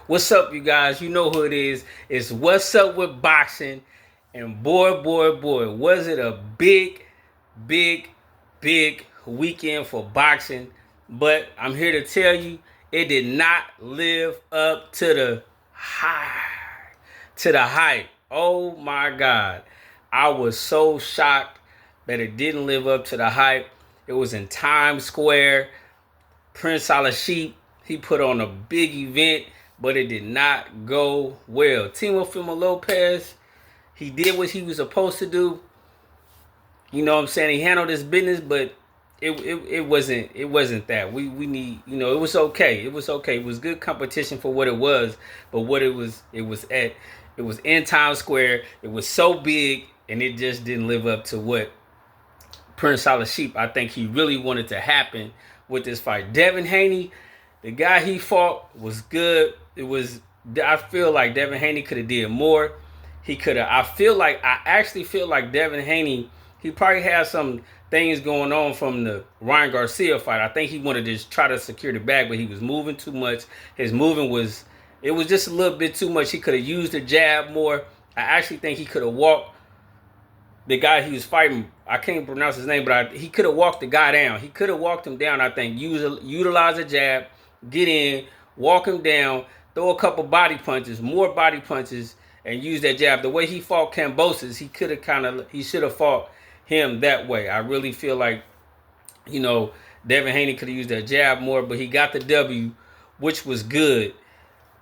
What's up, you guys? You know who it is. It's What's Up with Boxing. And boy, was it a big, big weekend for boxing. But I'm here to tell you, it did not live up to the hype. Oh my God. I was so shocked that it didn't live up to the hype. It was in Times Square. Prince Sheep, he put on a big event, but it did not go well. Teofimo Lopez, he did what he was supposed to do. You know what I'm saying? He handled his business, but it wasn't that. We need, it was okay. It was okay. It was good competition for what it was, but what it was in Times Square. It was so big, and it just didn't live up to what Prince Sheep, I think he really wanted to happen with this fight. Devin Haney, the guy he fought was good. I feel like Devin Haney could have did more. I actually feel like Devin Haney, he probably has some things going on from the Ryan Garcia fight. I think he wanted to just try to secure the bag, but he was moving too much. It was just a little bit too much. He could have used the jab more. I actually think he could have walked the guy he was fighting. I can't pronounce his name, but he could have walked the guy down. He could have walked him down, I think. Utilize a jab, get in, walk him down, throw a couple more body punches, and use that jab. The way he fought Cambosis, he should have fought him that way. I really feel like, Devin Haney could have used that jab more, but he got the W, which was good.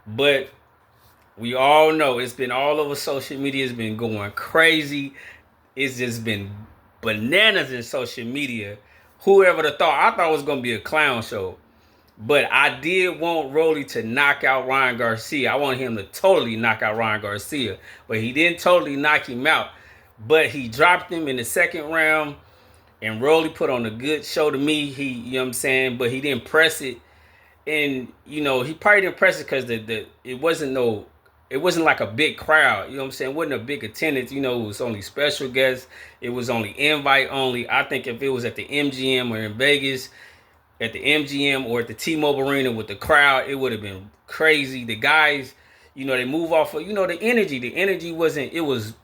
But we all know it's been all over social media. It's been going crazy. It's just been bananas in social media. Whoever the thought? I thought it was going to be a clown show. But I did want Rolly to knock out Ryan Garcia. I wanted him to totally knock out Ryan Garcia. But he didn't totally knock him out. But he dropped him in the second round. And Rolly put on a good show to me. You know what I'm saying? But he didn't press it. And, he probably didn't press it because it wasn't like a big crowd. You know what I'm saying? It wasn't a big attendance. It was only special guests. It was only invite only. I think if it was at the MGM or in Vegas, at the MGM or at the T-Mobile Arena with the crowd, it would have been crazy. The guys, they move off of, the energy. The energy wasn't, it was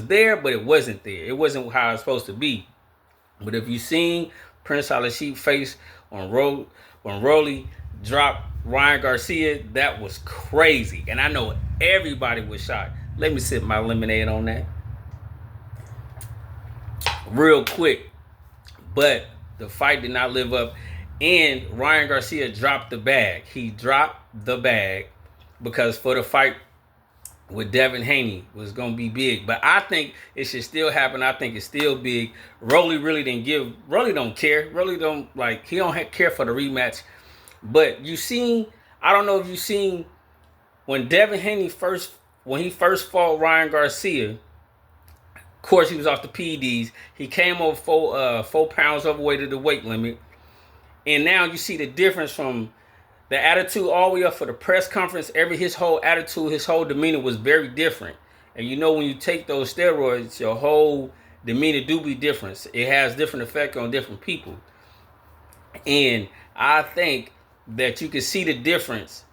there, but it wasn't there. It wasn't how it's supposed to be. But if you seen Prince Sheep face when Rolly dropped Ryan Garcia, that was crazy. And I know everybody was shocked. Let me sip my lemonade on that real quick. But the fight did not live up. And Ryan Garcia dropped the bag. He dropped the bag because for the fight with Devin Haney was going to be big. But I think it should still happen. I think it's still big. Rolly don't care. Rolly he don't care for the rematch. But I don't know if you seen when Devin Haney first fought Ryan Garcia. Of course, he was off the PEDs. He came over 4 pounds overweight of the weight limit. And now you see the difference from the attitude all the way up for the press conference. His whole attitude, his whole demeanor was very different. And when you take those steroids, your whole demeanor do be different. It has different effect on different people. And I think that you can see the difference.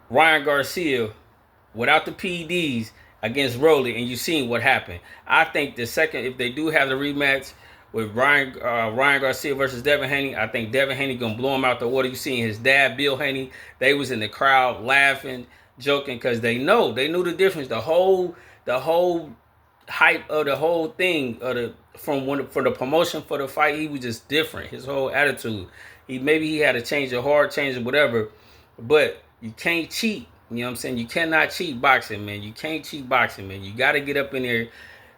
Ryan Garcia without the PEDs against Rolly, and you seen what happened. I think if they do have the rematch with Ryan Garcia versus Devin Haney, I think Devin Haney gonna blow him out the water. You seen his dad, Bill Haney, they was in the crowd laughing, joking, because they knew the difference. The whole hype of the whole thing, for the promotion for the fight, he was just different. His whole attitude. He had to change or whatever, but you can't cheat. You know what I'm saying? You cannot cheat boxing, man. You can't cheat boxing, man. You got to get up in there.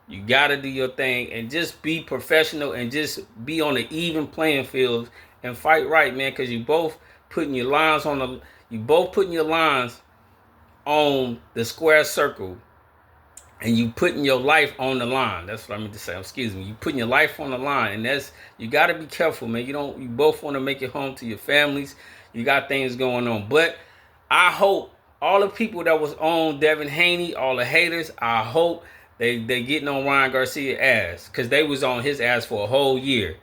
You got to do your thing and just be professional and just be on the even playing field and fight right, man, because you both putting your lines on the square circle, and you putting your life on the line. That's what I meant to say. Excuse me. You putting your life on the line, and you got to be careful, man. You both want to make it home to your families. You got things going on, but I hope all the people that was on Devin Haney, all the haters, I hope they getting on Ryan Garcia's ass, because they was on his ass for a whole year.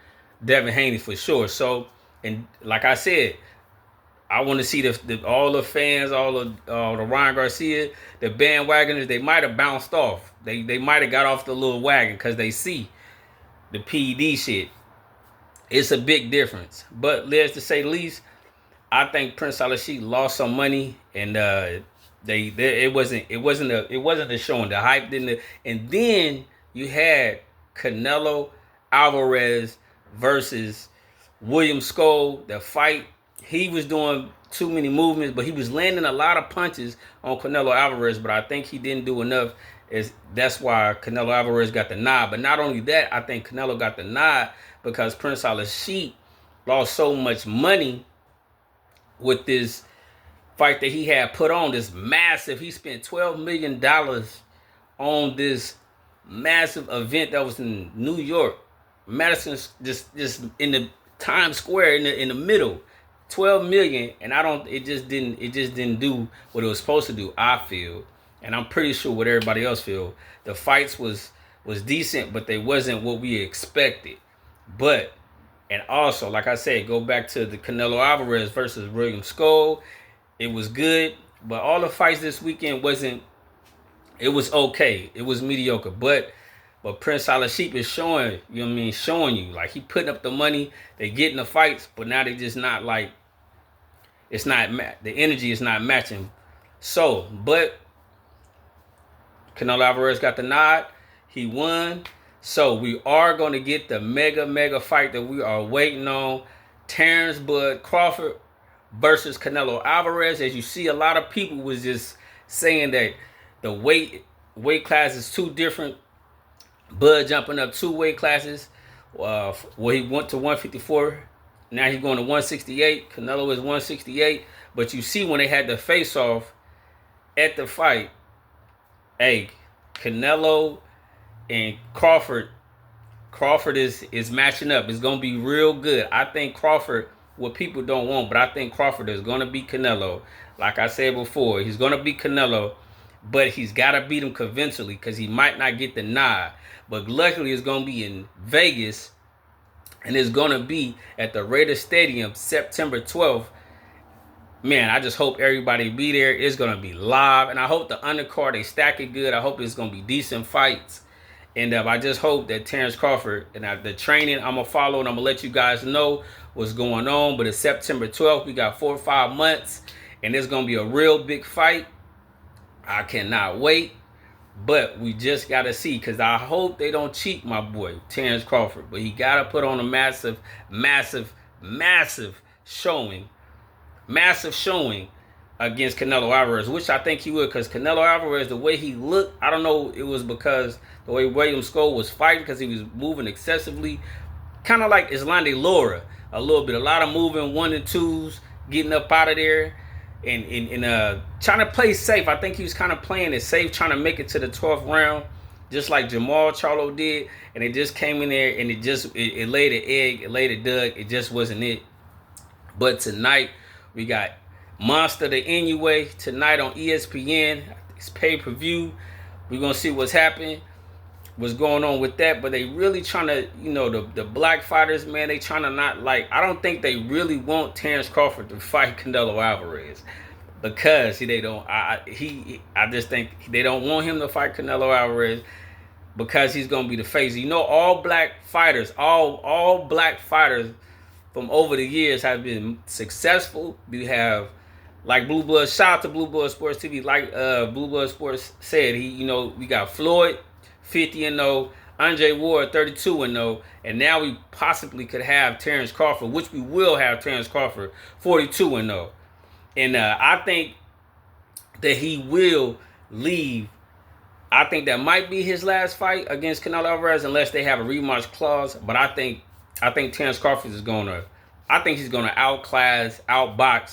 Devin Haney for sure. So, and like I said, I want to see all the fans, all the Ryan Garcia, the bandwagoners. They might have bounced off. They might have got off the little wagon because they see the PED shit. It's a big difference. But let's to say the least, I think Prince Alasheet lost some money, and it wasn't a showing. The hype didn't. And then you had Canelo Alvarez versus William Skoll. The fight, he was doing too many movements, but he was landing a lot of punches on Canelo Alvarez. But I think he didn't do enough. That's why Canelo Alvarez got the nod. But not only that, I think Canelo got the nod because Prince Alasheet lost so much money with this fight that he had put on, this massive. He spent $12 million on this massive event that was in New York, Madison, just in the Times Square in the middle. 12 million, and it just didn't do what it was supposed to do, I feel. And I'm pretty sure what everybody else feel. The fights was decent, but they wasn't what we expected. But, and also, like I said, go back to the Canelo Alvarez versus William Skoll. It was good, but all the fights this weekend it was okay. It was mediocre. But Prince Alasheet is showing, you know what I mean, showing you. Like, he putting up the money, they getting the fights, but now they just not like, it's not, the energy is not matching. So, but Canelo Alvarez got the nod. He won. So we are going to get the mega fight that we are waiting on. Terrence Bud Crawford versus Canelo Alvarez. As you see, a lot of people was just saying that the weight class is too different. Bud jumping up 2 weight classes. Well, he went to 154. Now he's going to 168. Canelo is 168. But you see when they had the face-off at the fight, hey, Canelo and Crawford is matching up. It's going to be real good. I think Crawford, what people don't want, but I think Crawford is going to beat Canelo. Like I said before, he's going to beat Canelo, but he's got to beat him convincingly because he might not get the nod. But luckily, it's going to be in Vegas, and it's going to be at the Raiders Stadium September 12th. Man, I just hope everybody be there. It's going to be live, and I hope the undercard, they stack it good. I hope it's going to be decent fights. And I just hope that Terrence Crawford, and the training I'm going to follow, and I'm going to let you guys know what's going on. But it's September 12th. We got 4 or 5 months, and it's going to be a real big fight. I cannot wait. But we just got to see, because I hope they don't cheat my boy, Terrence Crawford. But he got to put on a massive showing. Massive showing against Canelo Alvarez, which I think he would, because Canelo Alvarez, the way he looked, I don't know, it was because the way William Skoll was fighting, because he was moving excessively, kind of like Islande Laura, a little bit, a lot of moving 1 and 2s, getting up out of there, and trying to play safe. I think he was kind of playing it safe, trying to make it to the 12th round, just like Jamal Charlo did, and it just came in there, and it laid an egg, it laid a dug, it just wasn't it. But tonight, we got Monster the Inoue tonight on ESPN. It's pay-per-view. We're going to see what's happening, what's going on with that. But they really trying to, the black fighters, man, they trying to not like, I don't think they really want Terrence Crawford to fight Canelo Alvarez. Because I just think they don't want him to fight Canelo Alvarez because he's going to be the face. All black fighters, all black fighters from over the years have been successful. You have, like Blue Blood, shout out to Blue Blood Sports TV. Like Blue Blood Sports said, we got Floyd, 50-0, Andre Ward, 32-0, and now we possibly could have Terrence Crawford, which we will have Terrence Crawford, 42-0. And I think that he will leave. I think that might be his last fight against Canelo Alvarez unless they have a rematch clause. But I think Terrence Crawford he's gonna outbox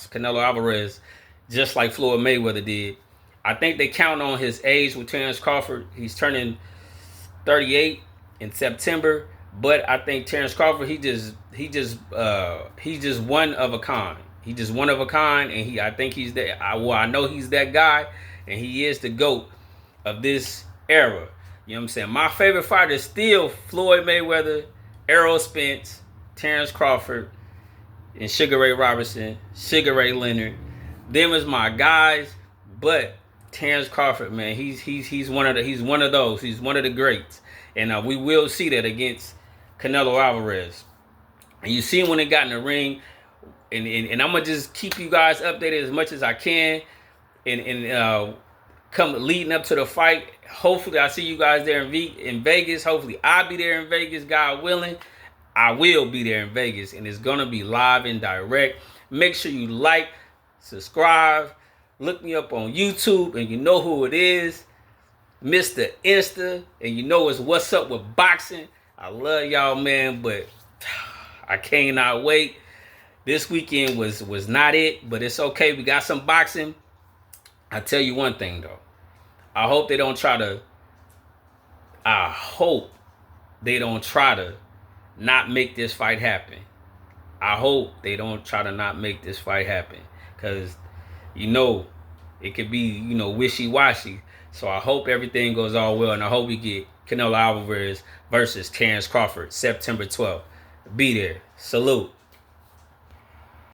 Canelo Alvarez just like Floyd Mayweather did. I think they count on his age with Terrence Crawford. He's turning 38 in September, but I think Terrence Crawford he's just one of a kind. He's just one of a kind, and I think he's that. I know he's that guy, and he is the GOAT of this era. You know what I'm saying? My favorite fighter is still Floyd Mayweather, Errol Spence, Terrence Crawford. and Sugar Ray Robinson, Sugar Ray Leonard. Them is my guys, but Terrence Crawford, man, he's one of those. He's one of the greats, and we will see that against Canelo Alvarez. And you see him when they got in the ring, and I'm gonna just keep you guys updated as much as I can, and come leading up to the fight. Hopefully, I see you guys there in Vegas. Hopefully, I'll be there in Vegas, God willing. I will be there in Vegas, and it's gonna be live and direct. Make sure you like, subscribe, look me up on YouTube, and you know who it is, Mr. Insta, and you know it's What's Up with Boxing. I love y'all, man, but I cannot wait. This weekend was not it, but it's okay. We got some boxing. I tell you one thing though, I hope they don't try to not make this fight happen. I hope they don't try to not make this fight happen, because it could be wishy-washy. So I hope everything goes all well, and I hope we get Canelo Alvarez versus Terrence Crawford September 12th. Be there. Salute.